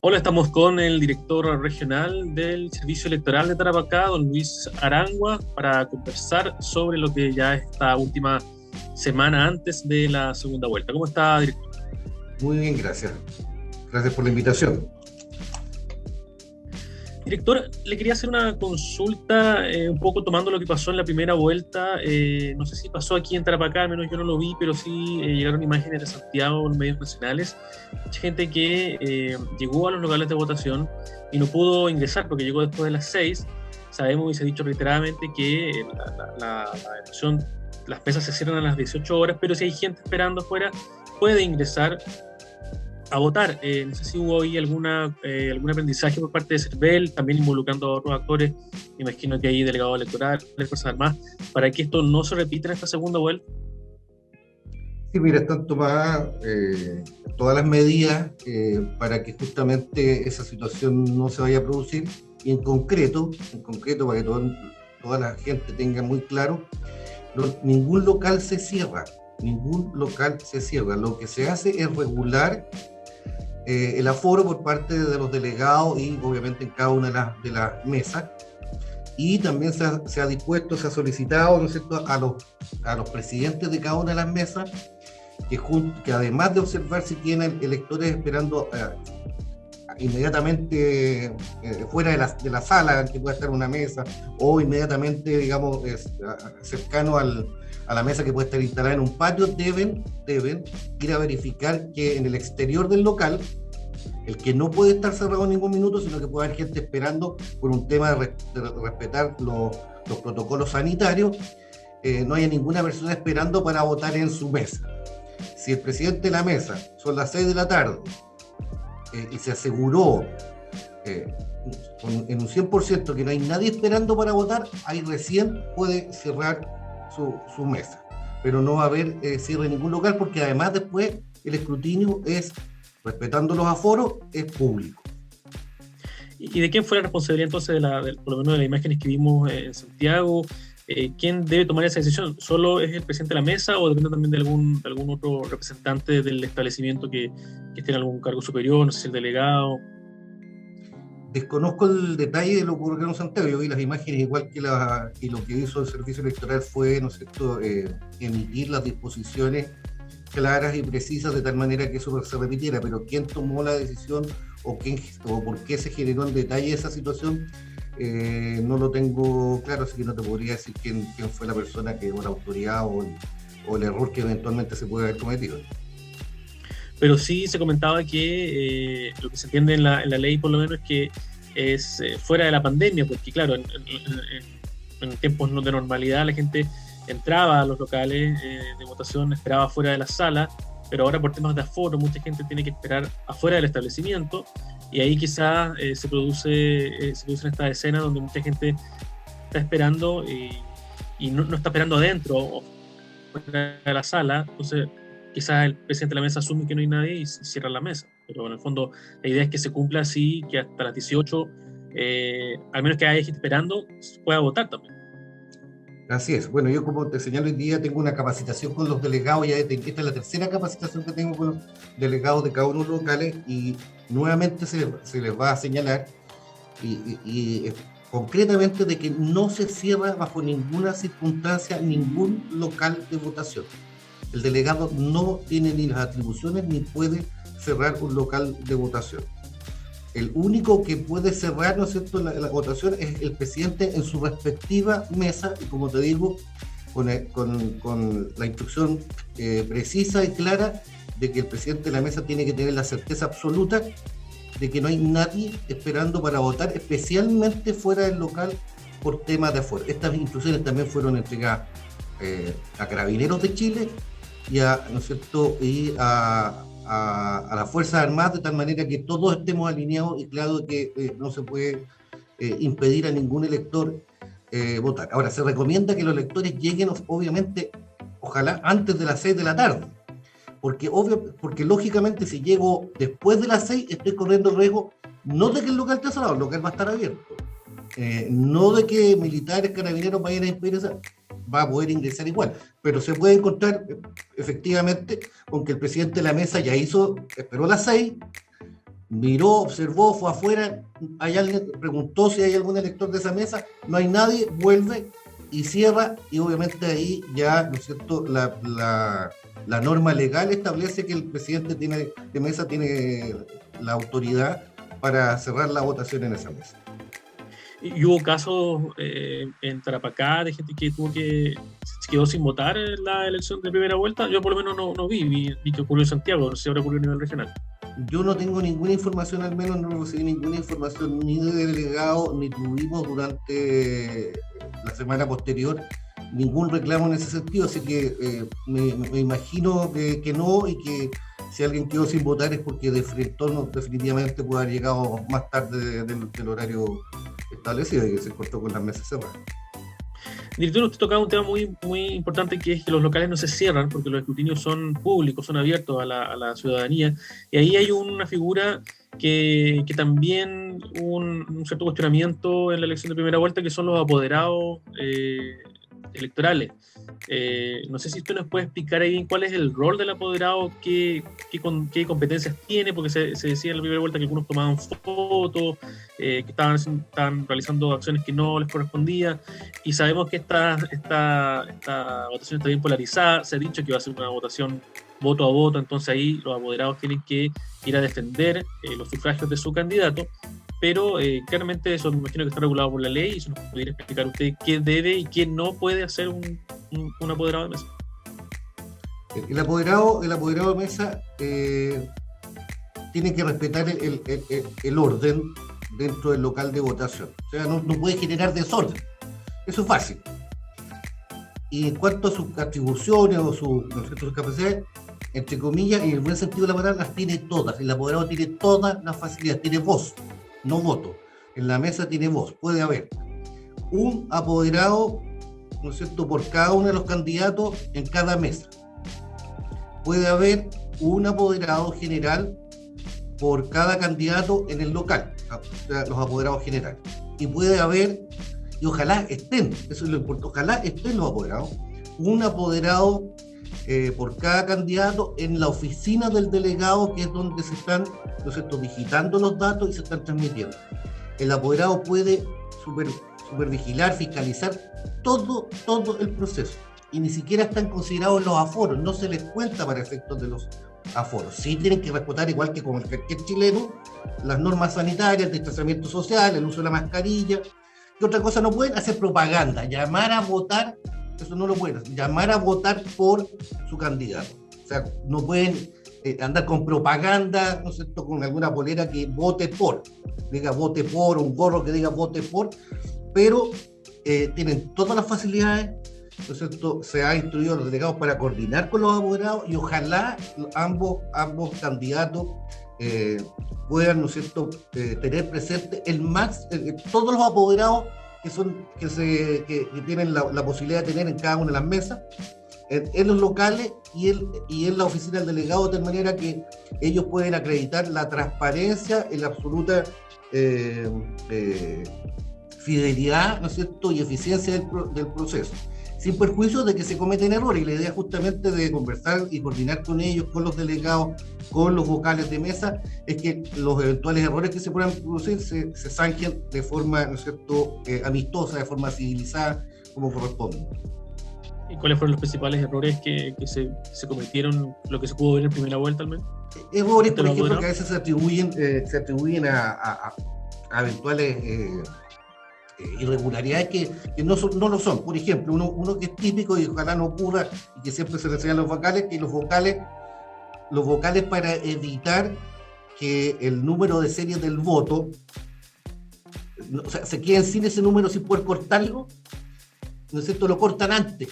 Hola, estamos con el director regional del Servicio Electoral de Tarapacá, don Luis Arangua, para conversar sobre lo que ya es esta última semana antes de la segunda vuelta. ¿Cómo está, director? Muy bien, gracias. Gracias por la invitación. Director, le quería hacer una consulta un poco tomando lo que pasó en la primera vuelta. No sé si pasó aquí en Tarapacá, al menos yo no lo vi, pero sí llegaron imágenes de Santiago en los medios nacionales. Mucha gente que llegó a los locales de votación y no pudo ingresar porque llegó después de las 6. Sabemos y se ha dicho reiteradamente que la elección, las mesas se cierran a las 18 horas, pero si hay gente esperando afuera, puede ingresar a votar. No sé si hubo ahí algún aprendizaje por parte de CERVEL, también involucrando a otros actores, me imagino que hay delegados electorales, Fuerzas Armadas, para que esto no se repita en esta segunda vuelta. Sí, mira, están tomadas todas las medidas para que justamente esa situación no se vaya a producir, y en concreto para que toda la gente tenga muy claro, ningún local se cierra, Lo que se hace es regular el aforo por parte de los delegados y obviamente en cada una de las mesas. Y también se ha dispuesto, se ha solicitado, ¿no es cierto?, a los presidentes de cada una de las mesas que además de observar si tienen electores esperando inmediatamente fuera de la sala en que pueda estar una mesa, o inmediatamente, digamos, cercano a la mesa que puede estar instalada en un patio, deben ir a verificar que en el exterior del local, el que no puede estar cerrado en ningún minuto, sino que puede haber gente esperando por un tema de respetar los protocolos sanitarios, no haya ninguna persona esperando para votar en su mesa. Si el presidente de la mesa son las 6 de la tarde y se aseguró en un 100% que no hay nadie esperando para votar, ahí recién puede cerrar su mesa. Pero no va a haber cierre en ningún local, porque además después el escrutinio es, respetando los aforos, es público. ¿Y de quién fue la responsabilidad entonces, por lo menos de las imágenes que vimos en Santiago? ¿Quién debe tomar esa decisión? ¿Solo es el presidente de la mesa o depende también de algún otro representante del establecimiento que esté en algún cargo superior, no sé si el delegado? Desconozco el detalle de lo que ocurrió en Santiago. Yo vi las imágenes igual y lo que hizo el servicio electoral fue, ¿no es cierto?, emitir las disposiciones claras y precisas de tal manera que eso se repitiera, pero quién tomó la decisión o por qué se generó en detalle esa situación, no lo tengo claro, así que no te podría decir quién fue la persona o la autoridad o el error que eventualmente se puede haber cometido. Pero sí se comentaba que lo que se entiende en la ley por lo menos es que es fuera de la pandemia, porque claro, en tiempos de normalidad la gente entraba a los locales de votación, esperaba fuera de la sala, pero ahora por temas de aforo mucha gente tiene que esperar afuera del establecimiento, y ahí quizás se producen estas escenas donde mucha gente está esperando y no está esperando adentro o fuera de la sala. Entonces quizás el presidente de la mesa asume que no hay nadie y cierra la mesa, pero en el fondo la idea es que se cumpla así, que hasta las 18 al menos que haya gente esperando, pueda votar también. Así es. Bueno, yo, como te señalo, hoy día tengo una capacitación con los delegados, esta es la tercera capacitación que tengo con los delegados de cada uno de los locales, y nuevamente se les va a señalar concretamente de que no se cierra bajo ninguna circunstancia ningún local de votación. El delegado no tiene ni las atribuciones ni puede cerrar un local de votación. El único que puede cerrar, ¿no es cierto?, la votación es el presidente en su respectiva mesa, y como te digo, con la instrucción precisa y clara de que el presidente de la mesa tiene que tener la certeza absoluta de que no hay nadie esperando para votar, especialmente fuera del local por temas de aforo. Estas instrucciones también fueron entregadas a Carabineros de Chile y ¿no es cierto?, y a las Fuerzas Armadas, de tal manera que todos estemos alineados y claro que no se puede impedir a ningún elector votar. Ahora, se recomienda que los electores lleguen, obviamente, ojalá antes de las 6 de la tarde, porque lógicamente si llego después de las 6 estoy corriendo el riesgo no de que el local esté cerrado, el local va a estar abierto, no de que militares, carabineros vayan a impedir esa, va a poder ingresar igual, pero se puede encontrar efectivamente con que el presidente de la mesa ya esperó las 6, miró, observó, fue afuera, hay alguien, preguntó si hay algún elector de esa mesa, no hay nadie, vuelve y cierra, y obviamente ahí ya, ¿no es cierto?, la norma legal establece que el presidente de mesa tiene la autoridad para cerrar la votación en esa mesa. Y hubo casos en Tarapacá de gente que se quedó sin votar en la elección de primera vuelta. Yo por lo menos no vi que ocurrió en Santiago, no sé si habrá ocurrido a nivel regional. Yo no tengo ninguna información, al menos no recibí ninguna información ni de delegado, ni tuvimos durante la semana posterior ningún reclamo en ese sentido, así que me imagino que no, y que si alguien quedó sin votar es porque definitivamente puede haber llegado más tarde del horario establecido y que se cortó con las mesas cerradas. Director, usted tocaba un tema muy, muy importante, que es que los locales no se cierran porque los escrutinios son públicos, son abiertos a la ciudadanía, y ahí hay una figura que también hubo un cierto cuestionamiento en la elección de primera vuelta, que son los apoderados electorales. No sé si usted nos puede explicar ahí cuál es el rol del apoderado, qué competencias tiene, porque se decía en la primera vuelta que algunos tomaban fotos, que estaban realizando acciones que no les correspondían, y sabemos que esta votación está bien polarizada. Se ha dicho que va a ser una votación voto a voto, entonces ahí los apoderados tienen que ir a defender los sufragios de su candidato, pero claramente eso me imagino que está regulado por la ley, y eso nos podría explicar usted qué debe y qué no puede hacer un apoderado de mesa. El apoderado de mesa tiene que respetar el orden dentro del local de votación, o sea, no puede generar desorden, eso es fácil. Y en cuanto a sus atribuciones o sus capacidades, entre comillas, y en el buen sentido de la palabra, las tiene todas. El apoderado tiene todas las facilidades, tiene voz, no voto. En la mesa tiene voz. Puede haber un apoderado, ¿no es cierto?, por cada uno de los candidatos en cada mesa. Puede haber un apoderado general por cada candidato en el local, o sea, los apoderados generales. Y puede haber, y ojalá estén, eso es lo importante, ojalá estén los apoderados, un apoderado por cada candidato en la oficina del delegado, que es donde se están, ¿no es cierto?, digitando los datos y se están transmitiendo. El apoderado puede supervigilar, fiscalizar todo el proceso, y ni siquiera están considerados los aforos, no se les cuenta para efectos de los aforos. Sí tienen que respetar, igual que como cualquier chileno, las normas sanitarias, el distanciamiento social, el uso de la mascarilla. ¿Qué otra cosa no pueden? Hacer propaganda, llamar a votar. Eso no lo pueden hacer, llamar a votar por su candidato. O sea, no pueden andar con propaganda, ¿no es cierto?, con alguna polera que vote por, diga vote por, un gorro que diga vote por, pero tienen todas las facilidades, ¿no es cierto? Se ha instruido a los delegados para coordinar con los apoderados, y ojalá ambos candidatos puedan, ¿no es cierto?, tener presente todos los apoderados que tienen la posibilidad de tener en cada una de las mesas, en los locales y en la oficina del delegado, de tal manera que ellos pueden acreditar la transparencia y la absoluta fidelidad, ¿no es cierto?, y eficiencia del proceso, sin perjuicio de que se cometen errores. Y la idea justamente de conversar y coordinar con ellos, con los delegados, con los vocales de mesa, es que los eventuales errores que se puedan producir se zanjen de forma, ¿no es cierto?, amistosa, de forma civilizada, como corresponde. ¿Y cuáles fueron los principales errores que se cometieron, lo que se pudo ver en primera vuelta al menos? Errores, por ejemplo, que a veces se atribuyen a eventuales irregularidades que no lo son. Por ejemplo, uno que es típico, y ojalá no ocurra, y que siempre se le enseñan los vocales, que los vocales para evitar que el número de serie del voto, o sea, se queden sin ese número sin poder cortarlo, ¿no es cierto?, lo cortan antes,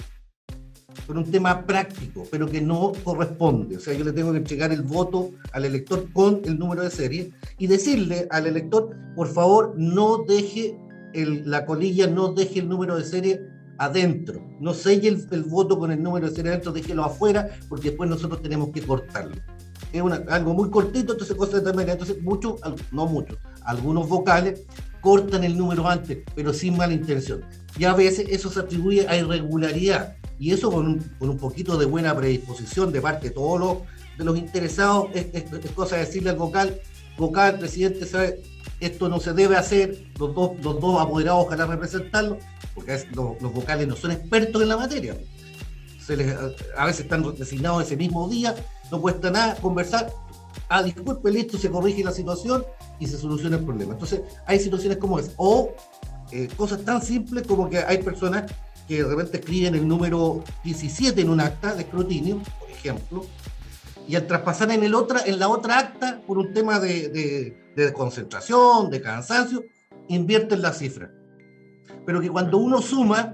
por un tema práctico, pero que no corresponde. O sea, yo le tengo que entregar el voto al elector con el número de serie y decirle al elector, por favor, no deje la colilla, no deje el número de serie adentro, no selle el voto con el número de serie adentro, déjelo afuera, porque después nosotros tenemos que cortarlo. Es algo muy cortito, entonces cosa de tal manera. Entonces algunos vocales cortan el número antes, pero sin mala intención. Y a veces eso se atribuye a irregularidad, y eso con un poquito de buena predisposición de parte de todos los interesados, es cosa de decirle al vocal, vocal, presidente, sabe, esto no se debe hacer, los dos apoderados ojalá representarlo, porque los vocales no son expertos en la materia. A veces están designados ese mismo día, no cuesta nada conversar, disculpe, listo, se corrige la situación y se soluciona el problema. Entonces, hay situaciones como esa, o cosas tan simples como que hay personas que de repente escriben el número 17 en un acta de escrutinio, por ejemplo, y al traspasar en la otra acta, por un tema de concentración, de cansancio, invierten la cifra. Pero que cuando uno suma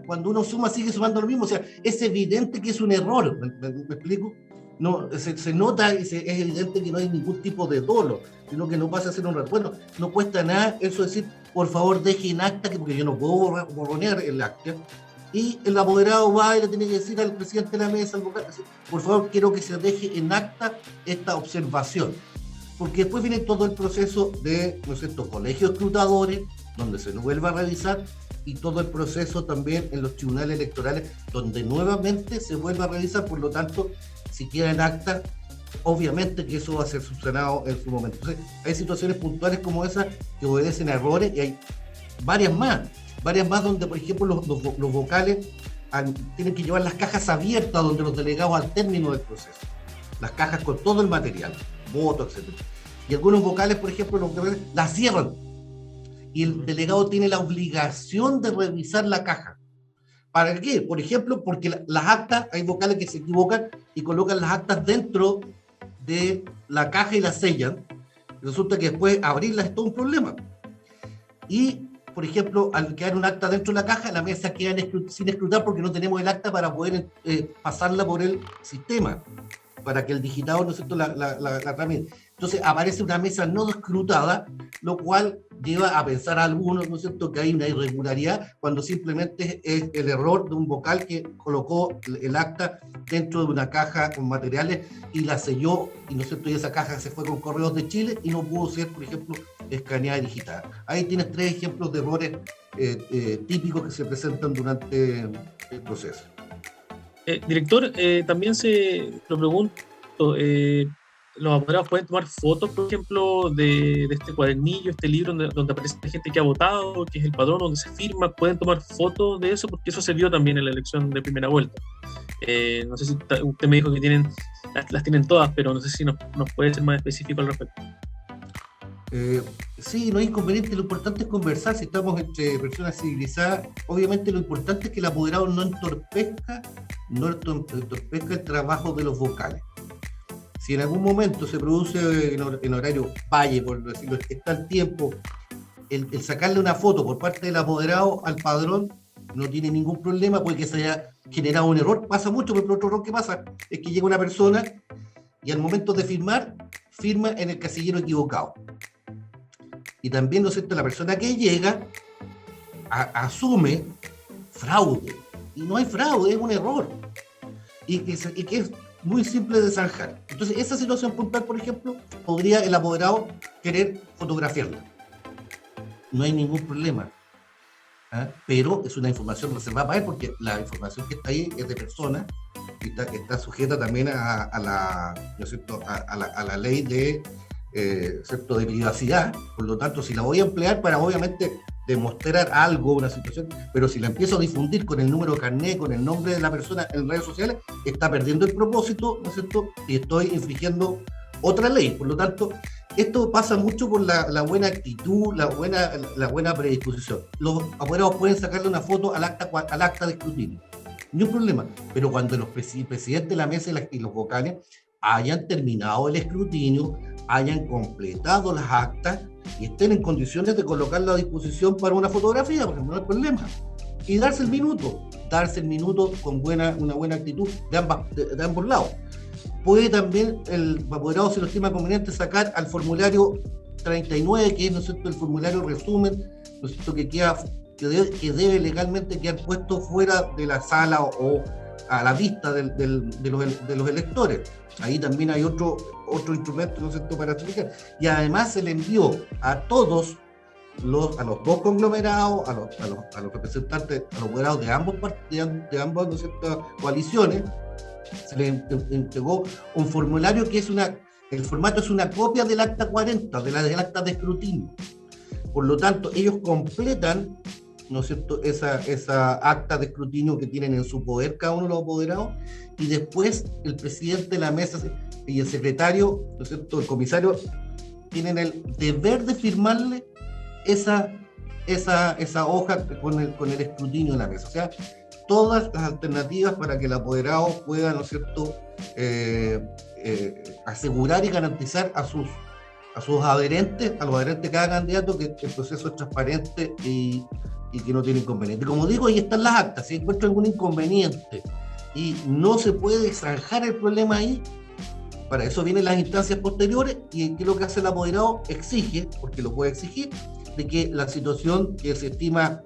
sigue sumando lo mismo. O sea, es evidente que es un error, ¿me explico? No, se nota y es evidente que no hay ningún tipo de dolo, sino que no pasa a ser un error. Bueno, no cuesta nada eso decir, por favor deje en acta, porque yo no puedo borronear el acta, y el apoderado va y le tiene que decir al presidente de la mesa, al vocal, por favor quiero que se deje en acta esta observación, porque después viene todo el proceso de, ¿no es cierto?, colegios escrutadores, donde se lo vuelve a revisar, y todo el proceso también en los tribunales electorales, donde nuevamente se vuelve a revisar. Por lo tanto, si queda en acta, obviamente que eso va a ser subsanado en su momento. Entonces, hay situaciones puntuales como esas que obedecen a errores, y hay varias más donde, por ejemplo, los vocales tienen que llevar las cajas abiertas, donde los delegados al término del proceso, las cajas con todo el material, votos, etc. Y algunos vocales, por ejemplo, las cierran, y el delegado tiene la obligación de revisar la caja. ¿Para qué? Por ejemplo, porque las actas, hay vocales que se equivocan y colocan las actas dentro de la caja y las sellan. Resulta que después abrirlas es todo un problema. Y, por ejemplo, al quedar un acta dentro de la caja, la mesa queda sin escrutar porque no tenemos el acta para poder pasarla por el sistema, para que el digitador, ¿no es cierto?, la tramite. Entonces aparece una mesa no escrutada, lo cual lleva a pensar a algunos, ¿no es cierto?, que hay una irregularidad, cuando simplemente es el error de un vocal que colocó el acta dentro de una caja con materiales y la selló, y, ¿no es cierto?, y esa caja se fue con Correos de Chile y no pudo ser, por ejemplo, escaneada y digitada. Ahí tienes 3 ejemplos de errores típicos que se presentan durante el proceso. Director, también se lo pregunto, los apoderados pueden tomar fotos, por ejemplo, de este cuadernillo, este libro donde aparece gente que ha votado, que es el padrón, donde se firma, pueden tomar fotos de eso, porque eso se vio también en la elección de primera vuelta. No sé si usted me dijo que las tienen todas, pero no sé si nos puede ser más específico al respecto. Sí, no hay inconveniente, lo importante es conversar. Si estamos entre personas civilizadas, obviamente lo importante es que el apoderado no entorpezca el trabajo de los vocales. Si en algún momento se produce en horario valle, por decirlo, está el tiempo, el sacarle una foto por parte del apoderado al padrón no tiene ningún problema, puede que se haya generado un error, pasa mucho, pero otro error que pasa es que llega una persona y al momento de firmar, firma en el casillero equivocado. Y también, ¿no es cierto?, la persona que llega asume fraude, y no hay fraude, es un error, y que es muy simple de zanjar. Entonces, esa situación puntual, por ejemplo, podría el apoderado querer fotografiarla. No hay ningún problema. Pero es una información reservada para él, porque la información que está ahí es de persona y está sujeta también a la, ¿no es cierto?, a la ley de, ¿cierto?, de privacidad. Por lo tanto, si la voy a emplear para, obviamente, demostrar algo, una situación, pero si la empiezo a difundir con el número de carnet, con el nombre de la persona en redes sociales, está perdiendo el propósito, ¿no es cierto?, y estoy infringiendo otra ley. Por lo tanto, esto pasa mucho por la buena actitud, la buena predisposición. Los apoderados pueden sacarle una foto al acta de escrutinio, ni un problema, pero cuando el presidente de la mesa y los vocales hayan terminado el escrutinio, hayan completado las actas y estén en condiciones de colocarlo a disposición para una fotografía, porque no hay problema. Y darse el minuto con una buena actitud de ambos lados. Puede también el apoderado, si lo estima conveniente, sacar al formulario 39, que es, ¿no es cierto?, el formulario resumen, ¿no es cierto?, que debe legalmente quedar puesto fuera de la sala o a la vista de los electores. Ahí también hay otro instrumento, ¿no es cierto?, para explicar. Y además se le envió a todos a los dos conglomerados, a los representantes, a los apoderados de ambas, ¿no es cierto?, coaliciones, se le entregó un formulario que es El formato es una copia del acta 40, del acta de escrutinio. Por lo tanto, ellos completan, ¿no es cierto?, esa acta de escrutinio que tienen en su poder cada uno de los apoderados, y después el presidente de la mesa y el secretario, ¿no es cierto?, el comisario, tienen el deber de firmarle esa hoja con el escrutinio de la mesa. O sea, todas las alternativas para que el apoderado pueda, ¿no es cierto?, asegurar y garantizar a sus adherentes, a los adherentes de cada candidato, que el proceso es transparente y que no tiene inconveniente. Como digo, ahí están las actas. Si encuentro algún inconveniente y no se puede zanjar el problema ahí, para eso vienen las instancias posteriores, y ¿qué es lo que hace el apoderado? Exige, porque lo puede exigir, de que la situación que se estima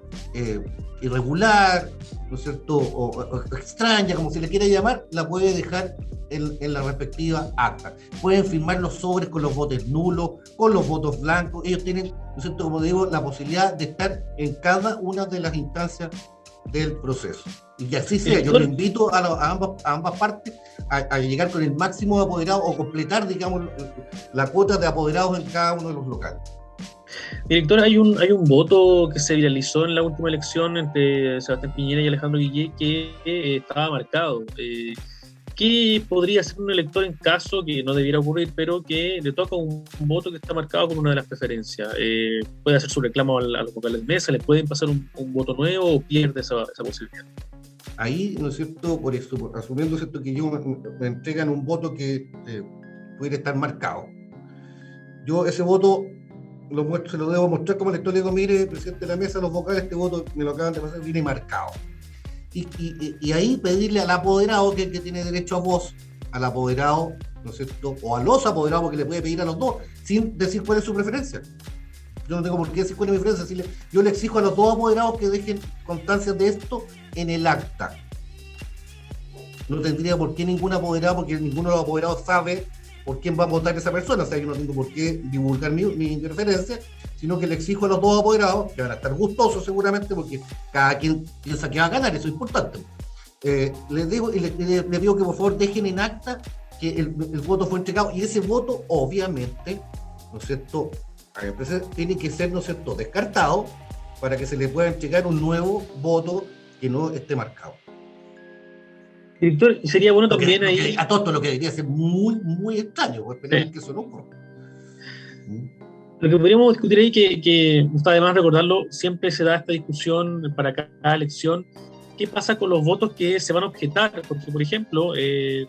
irregular, ¿no es cierto?, o extraña, como se le quiera llamar, la puede dejar en la respectiva acta. Pueden firmar los sobres con los votos nulos, con los votos blancos. Ellos tienen, ¿no es cierto?, como digo, la posibilidad de estar en cada una de las instancias del proceso. Y que así sea. Yo le invito a ambas partes a llegar con el máximo de apoderados, o completar, digamos, la cuota de apoderados en cada uno de los locales. Director, hay un voto que se viralizó en la última elección entre Sebastián Piñera y Alejandro Guillé que estaba marcado. ¿Qué podría hacer un elector en caso que no debiera ocurrir, pero que le toca un voto que está marcado con una de las preferencias? ¿Puede hacer su reclamo a los vocales de mesa? ¿Le pueden pasar un voto nuevo o pierde esa posibilidad? Ahí, ¿no es cierto?, por eso, asumiendo, ¿cierto?, que yo me entregan un voto que pudiera estar marcado. Yo ese voto se lo debo mostrar como elector. Le digo: mire, presidente de la mesa, los vocales, este voto me lo acaban de pasar, viene marcado. Y ahí pedirle al apoderado, que tiene derecho a voz, al apoderado, ¿no es cierto?, o a los apoderados, porque le puede pedir a los dos, sin decir cuál es su preferencia. Yo no tengo por qué decir cuál es mi preferencia. Yo le exijo a los dos apoderados que dejen constancia de esto en el acta. No tendría por qué ningún apoderado, porque ninguno de los apoderados sabe por quién va a votar esa persona. O sea, yo no tengo por qué divulgar mi preferencia, sino que le exijo a los dos apoderados, que van a estar gustosos seguramente, porque cada quien piensa que va a ganar, eso es importante. Les digo, y les digo que por favor dejen en acta que el voto fue entregado, y ese voto, obviamente, ¿no es cierto?, tiene que ser, ¿no es cierto?, descartado, para que se le pueda entregar un nuevo voto que no esté marcado. Director, sería bueno también ahí... A todo lo que debería ser muy, muy extraño, porque esperemos que eso no ocurra. Lo que podríamos discutir ahí, que está de más recordarlo, siempre se da esta discusión para cada elección: ¿qué pasa con los votos que se van a objetar? Porque, por ejemplo,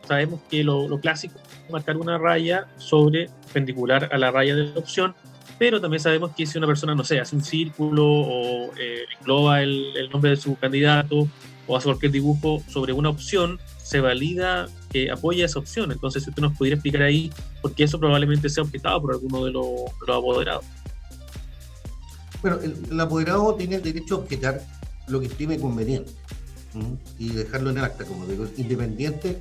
sabemos que lo clásico es marcar una raya perpendicular a la raya de la opción, pero también sabemos que si una persona, no sé, hace un círculo o engloba el nombre de su candidato, o hace cualquier dibujo sobre una opción, se valida que apoya esa opción. Entonces, si usted nos pudiera explicar ahí, porque eso probablemente sea objetado por alguno de los apoderados. Bueno, el apoderado tiene el derecho a objetar lo que estime conveniente, y dejarlo en el acta, como digo, independiente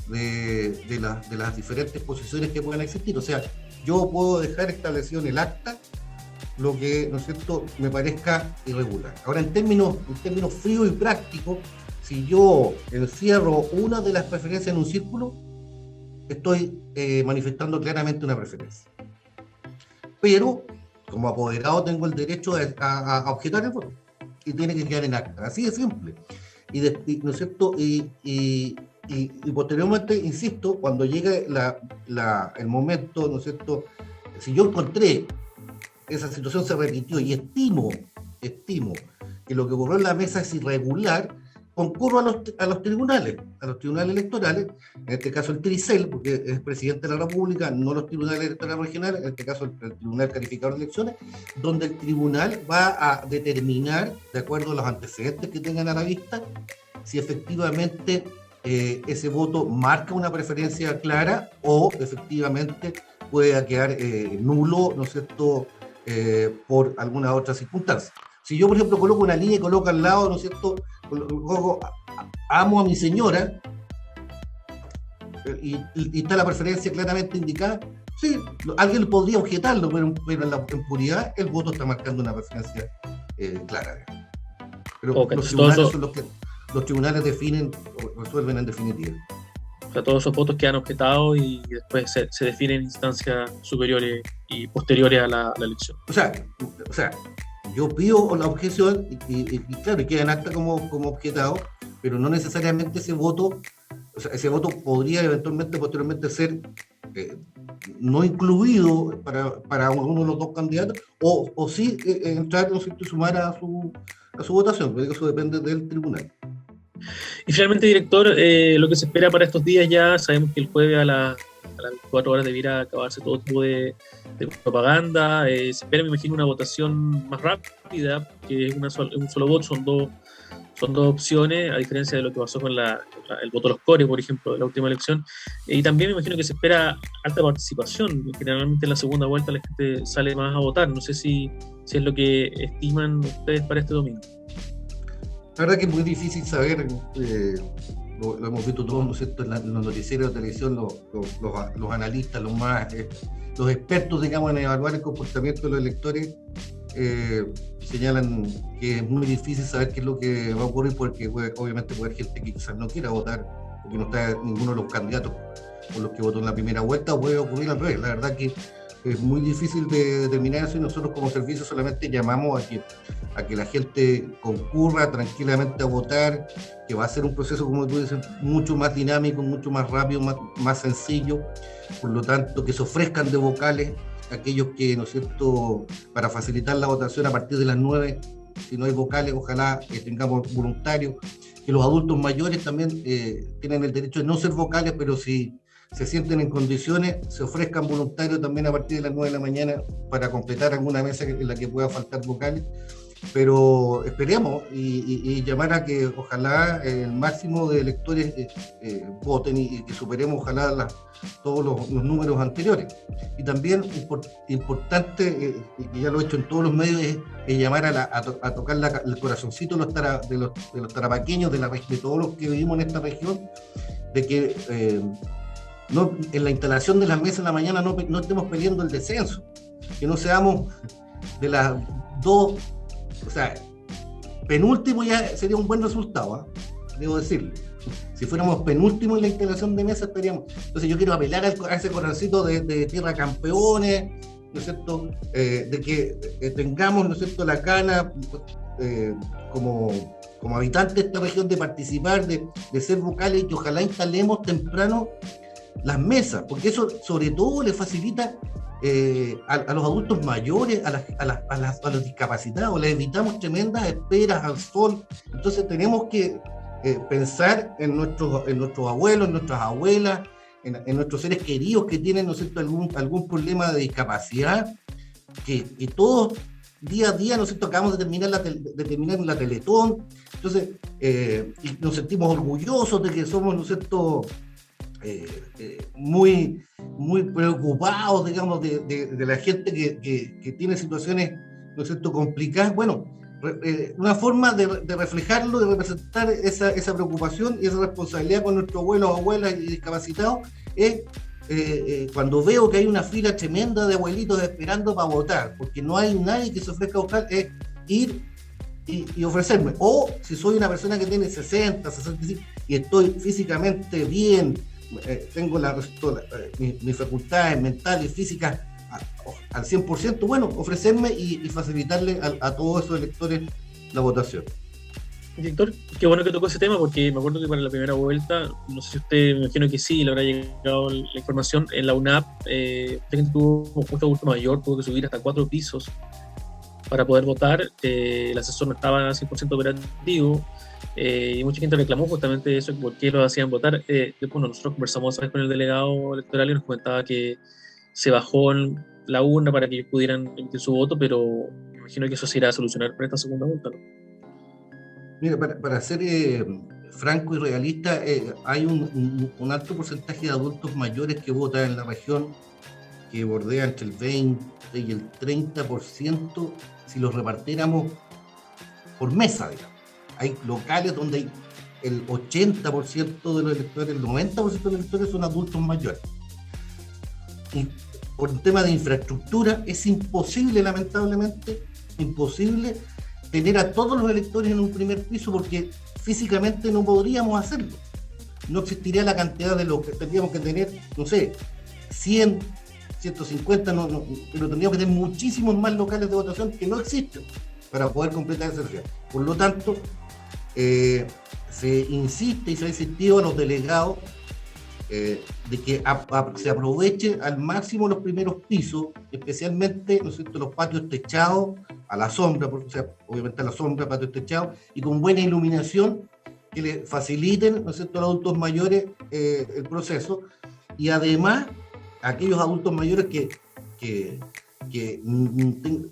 de las diferentes posiciones que puedan existir. O sea, yo puedo dejar establecido en el acta lo que, ¿no es cierto?, me parezca irregular. Ahora, en términos fríos y prácticos, si yo encierro una de las preferencias en un círculo, estoy manifestando claramente una preferencia. Pero, como apoderado, tengo el derecho a objetar el voto, y tiene que quedar en acta. Así de simple. ¿No es cierto? Y posteriormente, insisto, cuando llegue el momento, ¿no es cierto?, si yo encontré esa situación se repitió y estimo que lo que ocurrió en la mesa es irregular, concurro a los tribunales electorales, en este caso el TRICEL, porque es presidente de la República, no los tribunales electorales regionales, en este caso el Tribunal Calificador de Elecciones, donde el tribunal va a determinar, de acuerdo a los antecedentes que tengan a la vista, si efectivamente ese voto marca una preferencia clara, o efectivamente puede quedar nulo, ¿no es cierto?, por alguna otra circunstancia. Si yo, por ejemplo, coloco una línea y coloco al lado, ¿no es cierto?, amo a mi señora, y está la preferencia claramente indicada, sí, alguien podría objetarlo, pero en puridad el voto está marcando una preferencia clara. Pero okay, los tribunales son los que los tribunales definen o resuelven en definitiva. sea, todos esos votos quedan objetados y después se definen instancias superiores y posteriores a la elección. O sea, yo pido la objeción y claro, y queda en acta como objetado, pero no necesariamente ese voto podría eventualmente posteriormente ser no incluido para uno de los dos candidatos, o sí entrar, ¿no es cierto?, y sumar a su votación, porque eso depende del tribunal. Y finalmente, director, lo que se espera para estos días, ya sabemos que el jueves a las 4 horas debiera acabarse todo tipo de propaganda. Se espera, me imagino, una votación más rápida, que es un solo voto, son dos opciones, a diferencia de lo que pasó con el voto a los core, por ejemplo, de la última elección. Y también me imagino que se espera alta participación. Generalmente en la segunda vuelta la gente sale más a votar. No sé si es lo que estiman ustedes para este domingo. La verdad que es muy difícil saber, lo hemos visto todos, ¿no es cierto?, en los noticieros de televisión, los analistas, los expertos, digamos, en evaluar el comportamiento de los electores, señalan que es muy difícil saber qué es lo que va a ocurrir, porque obviamente puede haber gente que quizás no quiera votar, porque no está ninguno de los candidatos por los que votó en la primera vuelta, o puede ocurrir al revés. La verdad que es muy difícil de determinar eso, y nosotros como servicio solamente llamamos a que la gente concurra tranquilamente a votar, que va a ser un proceso, como tú dices, mucho más dinámico, mucho más rápido, más sencillo. Por lo tanto, que se ofrezcan de vocales aquellos que, ¿no es cierto?, para facilitar la votación a partir de las 9, si no hay vocales, ojalá tengamos voluntarios, que los adultos mayores también tienen el derecho de no ser vocales, pero si se sienten en condiciones, se ofrezcan voluntarios también a partir de las 9 de la mañana para completar alguna mesa en la que pueda faltar vocales. Pero esperemos y llamar a que ojalá el máximo de electores voten y que superemos ojalá todos los números anteriores. Y también importante, y ya lo he hecho en todos los medios, es llamar a tocar el corazoncito de los tarapaqueños, de todos los que vivimos en esta región, de que no, en la instalación de las mesas en la mañana no estemos peleando el descenso, que no seamos de las dos. O sea, penúltimo ya sería un buen resultado, debo decirlo. Si fuéramos penúltimo en la instalación de mesa, estaríamos. Entonces yo quiero apelar a ese corazoncito de tierra campeones, ¿no es cierto?, de que tengamos, ¿no es cierto?, la gana como habitantes de esta región de participar, de ser vocales, y que ojalá instalemos temprano las mesas, porque eso sobre todo le facilita a los adultos mayores, a los discapacitados, les evitamos tremendas esperas al sol. Entonces tenemos que pensar en nuestros abuelos, en nuestras abuelas, en nuestros seres queridos que tienen, ¿no es cierto?, algún problema de discapacidad, que todos día a día, ¿no es cierto?, acabamos de terminar la Teletón. Entonces y nos sentimos orgullosos de que somos, ¿no es cierto?, muy preocupados, digamos, de la gente que tiene situaciones, ¿no es cierto?, complicadas. Bueno, una forma de reflejarlo, de representar esa preocupación y esa responsabilidad con nuestros abuelos, abuelas y discapacitados es cuando veo que hay una fila tremenda de abuelitos esperando para votar, porque no hay nadie que se ofrezca a votar, es ir y ofrecerme. O si soy una persona que tiene 60, 65 y estoy físicamente bien, tengo mis facultades mentales y físicas al 100%, bueno, ofrecerme y facilitarle a todos esos electores la votación. Director, qué bueno que tocó ese tema, porque me acuerdo que para la primera vuelta, no sé si usted, me imagino que sí, le habrá llegado la información, en la UNAP, mucha gente tuvo un puesto adulto mayor, tuvo que subir hasta 4 pisos para poder votar. El asesor no estaba 100% operativo, y mucha gente reclamó justamente eso, por qué lo hacían votar. Bueno, nosotros conversamos con el delegado electoral y nos comentaba que se bajó en la urna para que ellos pudieran emitir su voto, pero me imagino que eso se irá a solucionar para esta segunda vuelta, ¿no? Mira, para ser franco y realista, hay un alto porcentaje de adultos mayores que votan en la región, que bordea entre el 20 y el 30% si los repartiéramos por mesa, digamos. Hay locales donde hay el 80% de los electores, el 90% de los electores son adultos mayores. Y por un tema de infraestructura es imposible, lamentablemente, imposible tener a todos los electores en un primer piso, porque físicamente no podríamos hacerlo. no existiría la cantidad de lo que tendríamos que tener, no sé, 100, 150, pero tendríamos que tener muchísimos más locales de votación que no existen para poder completar ese registro. Por lo tanto, se insiste y se ha insistido a los delegados de que se aproveche al máximo los primeros pisos, especialmente, ¿no es cierto?, los patios techados a la sombra, o sea, obviamente a la sombra, patios techados, y con buena iluminación que le faciliten, ¿no es cierto?, a los adultos mayores el proceso, y además a aquellos adultos mayores que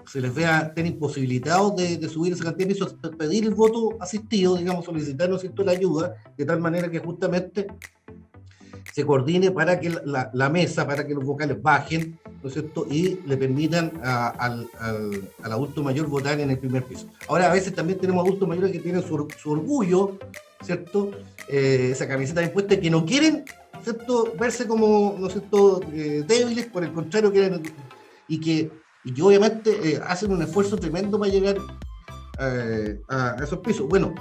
se les vea estén imposibilitados de subir esa cantidad de pisos, pedir el voto asistido, digamos, solicitar, ¿no es cierto?, la ayuda, de tal manera que justamente se coordine para que la mesa, para que los vocales bajen, ¿no es cierto?, y le permitan al adulto mayor votar en el primer piso. Ahora, a veces también tenemos adultos mayores que tienen su orgullo, ¿cierto?, esa camiseta bien puesta, que no quieren, ¿cierto?, verse como, ¿no es cierto?, débiles, por el contrario, quieren, y que obviamente hacen un esfuerzo tremendo para llegar a esos pisos. Bueno,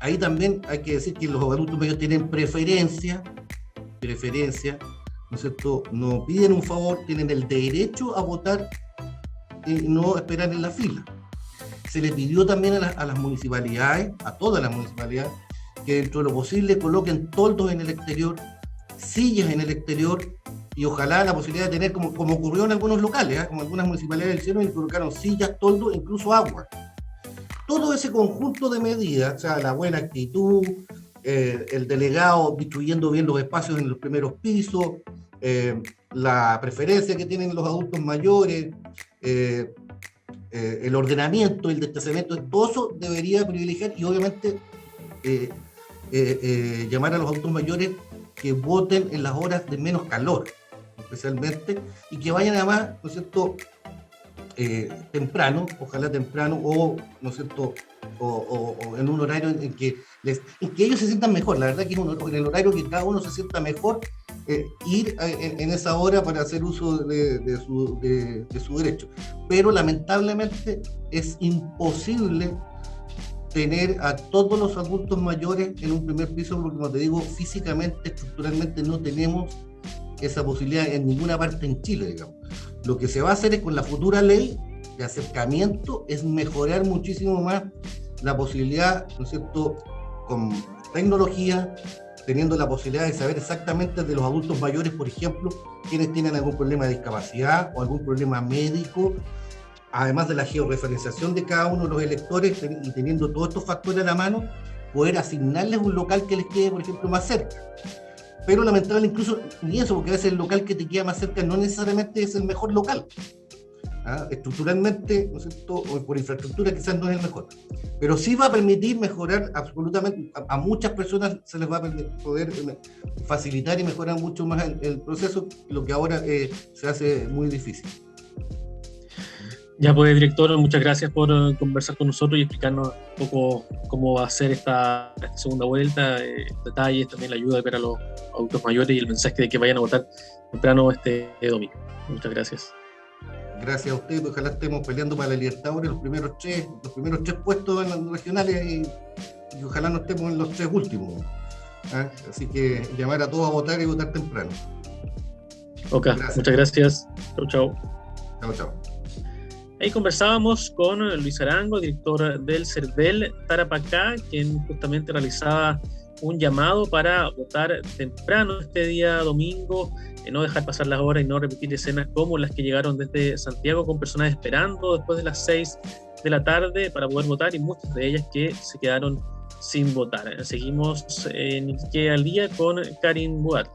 ahí también hay que decir que los adultos mayores tienen preferencia, ¿no es cierto?, no piden un favor, tienen el derecho a votar y no esperar en la fila. Se le pidió también a las municipalidades, a todas las municipalidades, que dentro de lo posible coloquen toldos en el exterior, sillas en el exterior, y ojalá la posibilidad de tener, como ocurrió en algunos locales, como algunas municipalidades del cielo, y colocaron sillas, toldos, incluso agua. Todo ese conjunto de medidas, o sea, la buena actitud, el delegado distribuyendo bien los espacios en los primeros pisos, la preferencia que tienen los adultos mayores, el ordenamiento, el desplazamiento, todo eso debería privilegiar y obviamente llamar a los adultos mayores que voten en las horas de menos calor, especialmente, y que vayan además, ¿no es cierto?, temprano, ojalá temprano, o, ¿no es cierto?, o en un horario en que ellos se sientan mejor. La verdad que es en el horario que cada uno se sienta mejor, ir en esa hora para hacer uso de su derecho. Pero lamentablemente es imposible tener a todos los adultos mayores en un primer piso, porque como te digo, físicamente, estructuralmente no tenemos esa posibilidad en ninguna parte en Chile, digamos. Lo que se va a hacer es, con la futura ley de acercamiento, es mejorar muchísimo más la posibilidad, ¿no es cierto?, con tecnología, teniendo la posibilidad de saber exactamente de los adultos mayores, por ejemplo, quienes tienen algún problema de discapacidad o algún problema médico, además de la georreferenciación de cada uno de los electores, y teniendo todos estos factores a la mano, poder asignarles un local que les quede, por ejemplo, más cerca. Pero lamentablemente incluso ni eso, porque a veces el local que te queda más cerca no necesariamente es el mejor local. Estructuralmente, ¿no es cierto?, o por infraestructura quizás no es el mejor, pero sí va a permitir mejorar absolutamente, a muchas personas se les va a poder facilitar y mejorar mucho más el proceso, lo que ahora se hace muy difícil. Ya pues, director, muchas gracias por conversar con nosotros y explicarnos un poco cómo va a ser esta segunda vuelta, detalles, también la ayuda de ver a los adultos mayores y el mensaje de que vayan a votar temprano este domingo. Muchas gracias. Gracias a ustedes, ojalá estemos peleando para la Libertadores los primeros tres puestos en las regionales y ojalá no estemos en los 3 últimos. Así que llamar a todos a votar y votar temprano. Ok, muchas gracias. Chau, chau. Chao, chao. Ahí conversábamos con Luis Arango, director del CERVEL Tarapacá, quien justamente realizaba un llamado para votar temprano este día domingo, no dejar pasar las horas y no repetir escenas como las que llegaron desde Santiago, con personas esperando después de las 6 de la tarde para poder votar, y muchas de ellas que se quedaron sin votar. Seguimos en Iquique al día con Karin Buat.